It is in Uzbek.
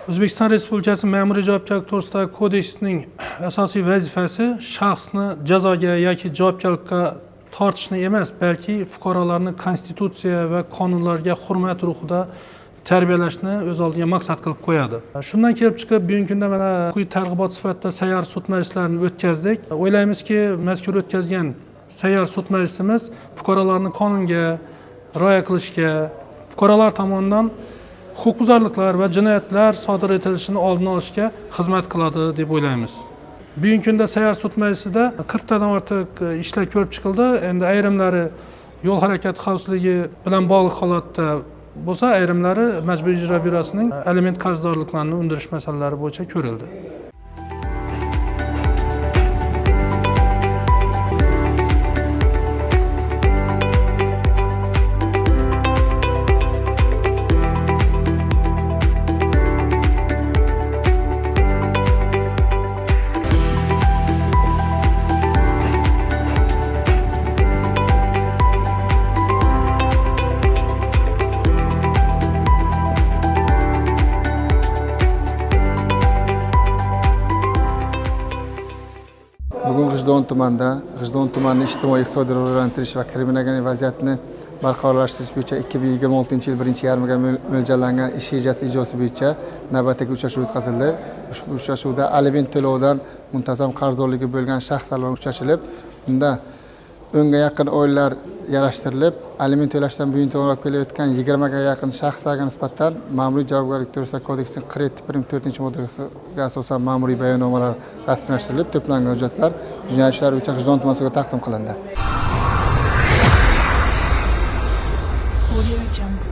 O'zbekiston Respublikasi Ma'muriy javobgarlik to'g'risidagi kodeksining asosiy vazifasi shaxsni jazoga yoki javobgarlikka tortishni emas, balki fuqarolarni konstitutsiya va qonunlarga hurmat ruhida tarbiyalashni o'z oldiga maqsad qilib qo'yadi. Shundan kelib chiqib, bugungi kunda mana quyi targ'ibot sifatida sayyor sud majlislarini o'tkazdik. O'ylaymizki, mazkur o'tkazgan sayyor sud majlisimiz fuqarolarni qonunga rioya qilishga, fuqarolar tomonidan huquqbuzarliklar va jinoyatlar sodir etilishini oldini olishga xizmat qiladi deb o'ylaymiz. Bugungi kunda sayyor sud majlisida 40 tadan ortiq ishlar ko'rib chiqildi. Endi ayrimlari yo'l harakati xavfsizligi bilan bog'liq holatda bo'lsa, ayrimlari Majburiy ijro byurosining aliment qarzdorliklarini undirish masalalari bo'yicha ko'rildi. Bugun G'ijdon tumanini ijtimoiy-iqtisodiy rivojlantirish va kriminogeniya vaziyatini barqarorlashtirish bo'yicha 2026 yil birinchi yarmiga mo'ljallangan ish rejasi ijrosi bo'yicha navbatdagi uchrashuv o'tkazildi. Ushbu uchrashuvda aliment to'lovidan muntazam qarzdorligi bo'lgan shaxslar bilan uchrashilib, unda 10 ga yaqin oilalar yarashtirilib, aliment to'lashdan bo'yin tovlab kelayotgan 20 ga yaqin shaxslarga nisbatan Ma'muriy javobgarlik to'g'risidagi kodeksning 47-4-moddasiga asosan ma'muriy bayonnomalar rasmiylashtirilib, to'plangan hujjatlar jinoyat ishlari bo'yicha G'ijdon tuman sudiga taqdim qilindi.